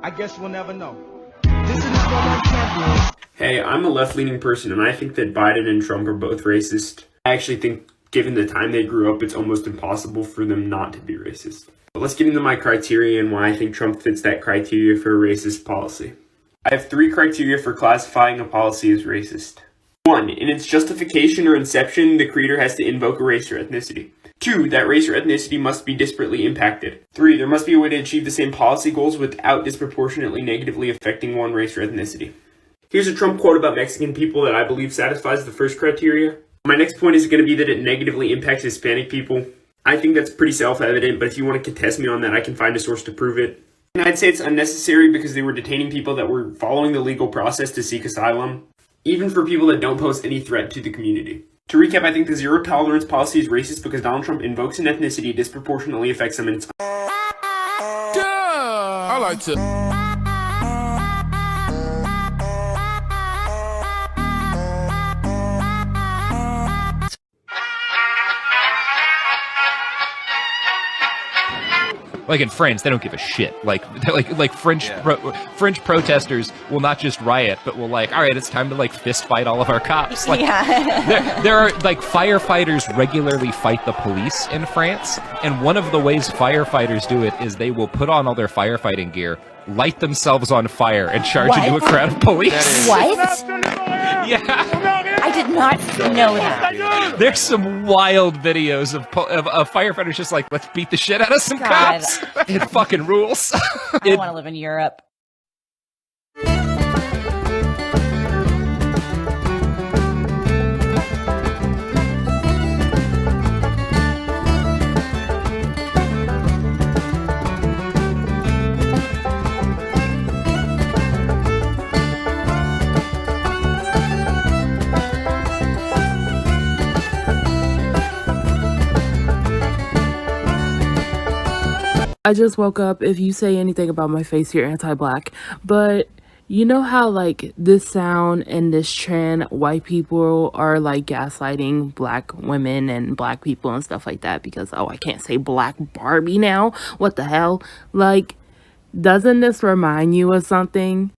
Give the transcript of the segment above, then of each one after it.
I guess we'll never know. This is not what one champion. Hey, I'm a left-leaning person, and I think that Biden and Trump are both racist. I actually think, given the time they grew up, it's almost impossible for them not to be racist. But let's get into my criteria and why I think Trump fits that criteria for a racist policy. I have 3 criteria for classifying a policy as racist. 1. In its justification or inception, the creator has to invoke a race or ethnicity. 2. That race or ethnicity must be disparately impacted. 3. There must be a way to achieve the same policy goals without disproportionately negatively affecting one race or ethnicity. Here's a Trump quote about Mexican people that I believe satisfies the first criteria. My next point is going to be that it negatively impacts Hispanic people. I think that's pretty self-evident, but if you want to contest me on that, I can find a source to prove it. And I'd say it's unnecessary because they were detaining people that were following the legal process to seek asylum, even for people that don't pose any threat to the community. To recap, I think the zero tolerance policy is racist because Donald Trump invokes an ethnicity disproportionately affects them in its... I like to... Like in France, they don't give a shit. Like French protesters will not just riot, but will all right, it's time to fist fight all of our cops. There are firefighters regularly fight the police in France, and one of the ways firefighters do it is they will put on all their firefighting gear, light themselves on fire, and charge into a crowd of police. What? Yeah. I did not know that. There's some wild videos of firefighters just let's beat the shit out of some cops. It fucking rules. I don't want to live in Europe. I just woke up. If you say anything about my face, you're anti-black. But you know how this sound and this trend, white people are gaslighting black women and black people and stuff like that because, oh, I can't say black Barbie now. What the hell? Doesn't this remind you of something?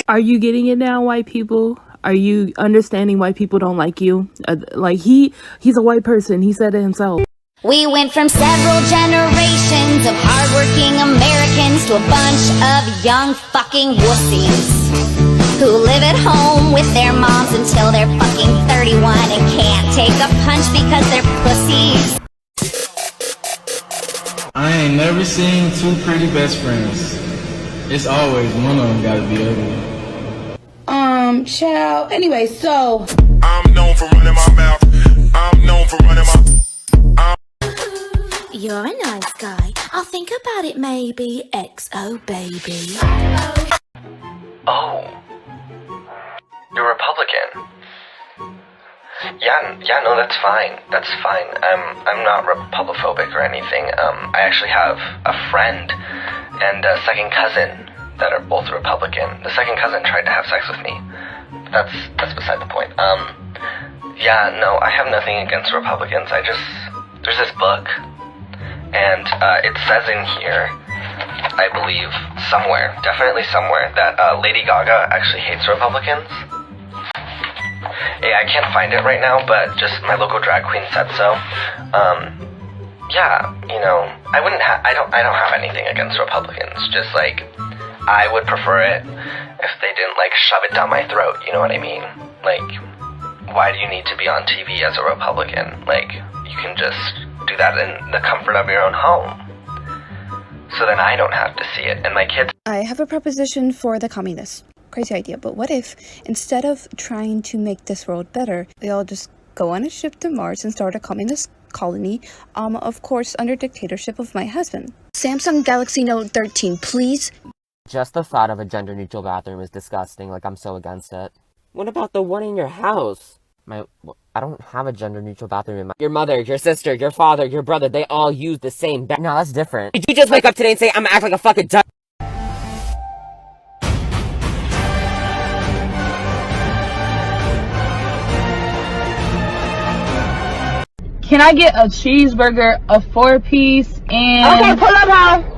Are you getting it now, white people? Are you understanding why people don't like you? He's a white person. He said it himself. We went from several generations of hardworking Americans to a bunch of young fucking wussies who live at home with their moms until they're fucking 31 and can't take a punch because they're pussies. I ain't never seen 2 pretty best friends. It's always one of them gotta be ugly. Child. Anyway, so I'm known for running my mouth. I'm known for running my... You're a nice guy. I'll think about it maybe. XO baby. Oh. You're Republican. Yeah, no, that's fine. That's fine. I'm not Republiphobic or anything. I actually have a friend and a second cousin that are both Republican. The second cousin tried to have sex with me. That's beside the point. Yeah, no, I have nothing against Republicans. There's this book, and it says in here, I believe, definitely somewhere, that Lady Gaga actually hates Republicans. Yeah, I can't find it right now, but just my local drag queen said so. Yeah, I don't have anything against Republicans, just I would prefer it if they didn't shove it down my throat, you know what I mean? Why do you need to be on TV as a Republican? You can just do that in the comfort of your own home. So then I don't have to see it, and my kids... I have a proposition for the communists. Crazy idea, but what if, instead of trying to make this world better, they all just go on a ship to Mars and start a communist colony, of course under dictatorship of my husband. Samsung Galaxy Note 13, please. Just the thought of a gender-neutral bathroom is disgusting. Like, I'm so against it. What about the one in your house? I don't have a gender-neutral bathroom in my... Your mother, your sister, your father, your brother, they all use the same bathroom. No, that's different. Did you just wake up today and say, I'm gonna act like a fucking duck? Can I get a cheeseburger, a 4-piece, and... Okay, pull up, how?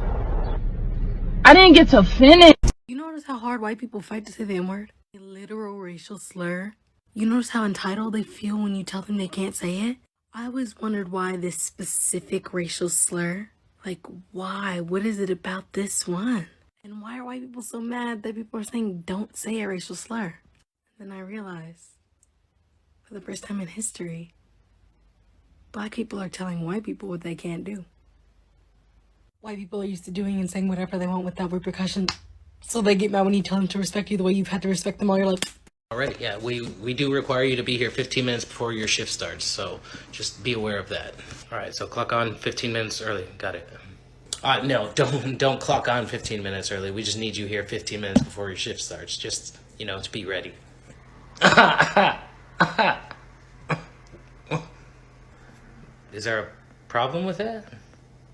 I didn't get to finish. You notice how hard white people fight to say the N-word? A literal racial slur. You notice how entitled they feel when you tell them they can't say it? I always wondered why this specific racial slur. Like, why? What is it about this one? And why are white people so mad that people are saying don't say a racial slur? And then I realized, for the first time in history, Black people are telling white people what they can't do. White people are used to doing and saying whatever they want without repercussion. So they get mad when you tell them to respect you the way you've had to respect them all your life. Already, yeah, we do require you to be here 15 minutes before your shift starts, so just be aware of that. All right, so clock on 15 minutes early. Got it. No, don't clock on 15 minutes early. We just need you here 15 minutes before your shift starts. Just, you know, to be ready. Is there a problem with that?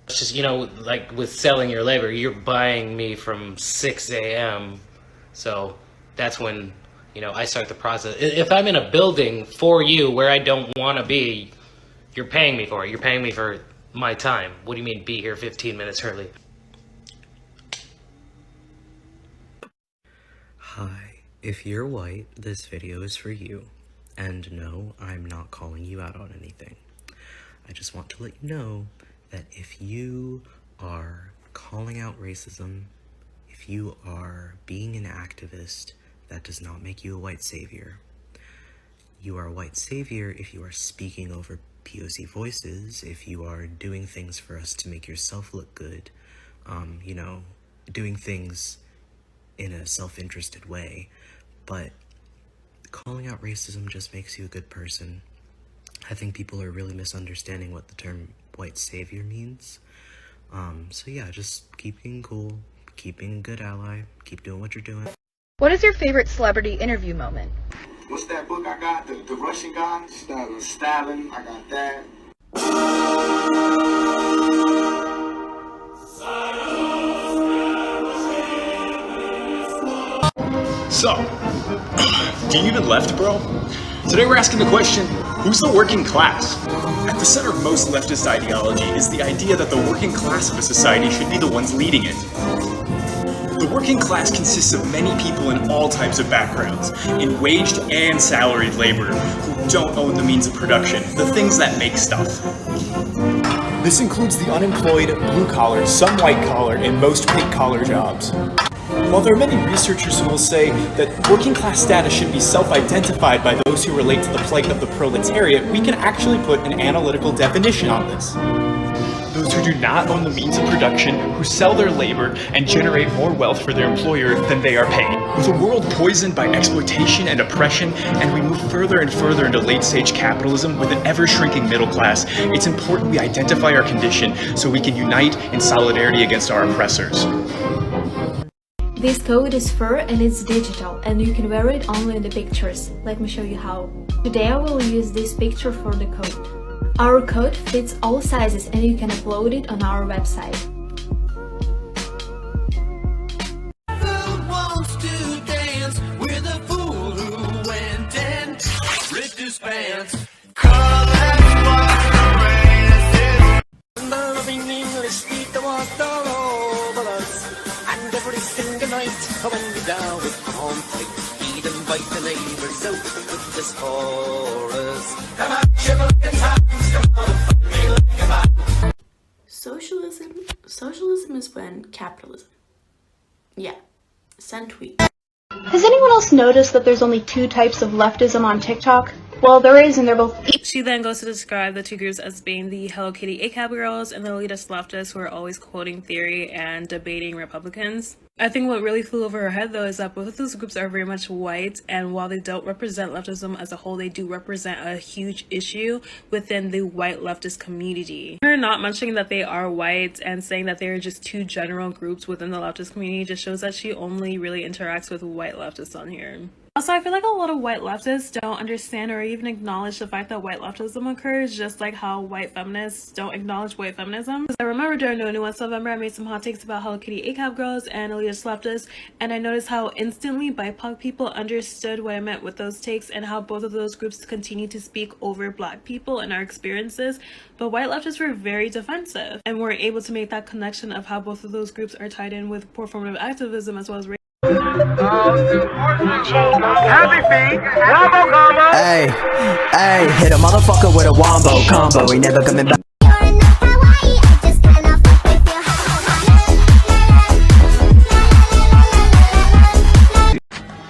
It's just, you know, like with selling your labor, you're buying me from 6 a.m. So that's when, you know, I start the process. If I'm in a building for you where I don't want to be, you're paying me for it. You're paying me for my time. What do you mean be here 15 minutes early? Hi, if you're white, this video is for you. And no, I'm not calling you out on anything. I just want to let you know that if you are calling out racism, if you are being an activist, that does not make you a white savior. You are a white savior if you are speaking over POC voices, if you are doing things for us to make yourself look good, you know, doing things in a self-interested way. But calling out racism just makes you a good person. I think people are really misunderstanding what the term white savior means. So yeah, just keep being cool, keep being a good ally, keep doing what you're doing. What is your favorite celebrity interview moment? What's that book I got? The Russian guy? Stalin. I got that. So, do you even left, bro? Today we're asking the question, who's the working class? At the center of most leftist ideology is the idea that the working class of a society should be the ones leading it. The working class consists of many people in all types of backgrounds, in waged and salaried labor, who don't own the means of production, the things that make stuff. This includes the unemployed, blue-collar, some white-collar, and most pink-collar jobs. While there are many researchers who will say that working class status should be self-identified by those who relate to the plight of the proletariat, we can actually put an analytical definition on this. Those who do not own the means of production, who sell their labor and generate more wealth for their employer than they are paid. With a world poisoned by exploitation and oppression, and we move further and further into late-stage capitalism with an ever-shrinking middle class, it's important we identify our condition so we can unite in solidarity against our oppressors. This code is fur and it's digital, and you can wear it only in the pictures. Let me show you how. Today I will use this picture for the code. Our code fits all sizes and you can upload it on our website. Who wants to dance with a fool who went and ripped his pants? Cause that's what the race is. Loving English speak the walk all over us. And every single night when we down with conflict, we'd invite the neighbors out with this chorus. Come on, shiver the times, come on, fuck me like a man. Socialism is when capitalism. Yeah, send tweet. Has anyone else noticed that there's only 2 types of leftism on TikTok? Well, there is, and they're both. She then goes to describe the two groups as being the Hello Kitty ACAB girls and the elitist leftists who are always quoting theory and debating Republicans. I think what really flew over her head though is that both of those groups are very much white, and while they don't represent leftism as a whole, they do represent a huge issue within the white leftist community. Her not mentioning that they are white and saying that they are just two general groups within the leftist community just shows that she only really interacts with white leftists on here. Also, I feel like a lot of white leftists don't understand or even acknowledge the fact that white leftism occurs, just like how white feminists don't acknowledge white feminism. I remember during No Nuance November, I made some hot takes about Hello Kitty ACAB girls and elitist leftists, and I noticed how instantly BIPOC people understood what I meant with those takes and how both of those groups continue to speak over Black people and our experiences, but white leftists were very defensive and weren't able to make that connection of how both of those groups are tied in with performative activism as well as Hey, hey, hit a motherfucker with a wombo combo. He never coming back.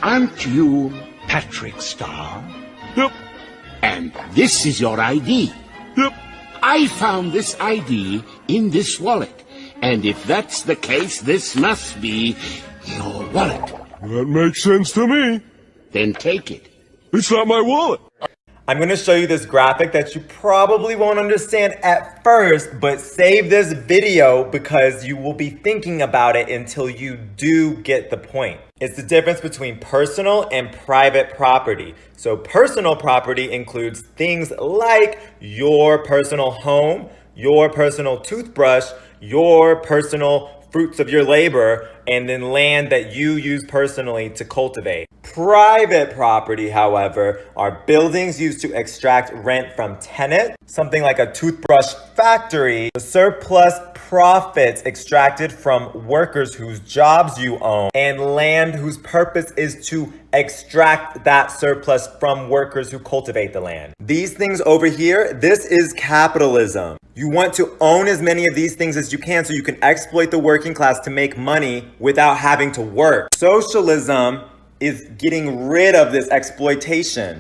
Aren't you Patrick Starr? Yep. And this is your ID? Yep. I found this ID in this wallet. And if that's the case, this must be your wallet. That makes sense to me. Then take it. It's not my wallet. I'm going to show you this graphic that you probably won't understand at first, but save this video because you will be thinking about it until you do get the point. It's the difference between personal and private property. So personal property includes things like your personal home, your personal toothbrush, your personal fruits of your labor, and then land that you use personally to cultivate. Private property, however, are buildings used to extract rent from tenants, something like a toothbrush factory, the surplus profits extracted from workers whose jobs you own, and land whose purpose is to extract that surplus from workers who cultivate the land. These things over here, this is capitalism. You want to own as many of these things as you can so you can exploit the working class to make money without having to work. Socialism is getting rid of this exploitation.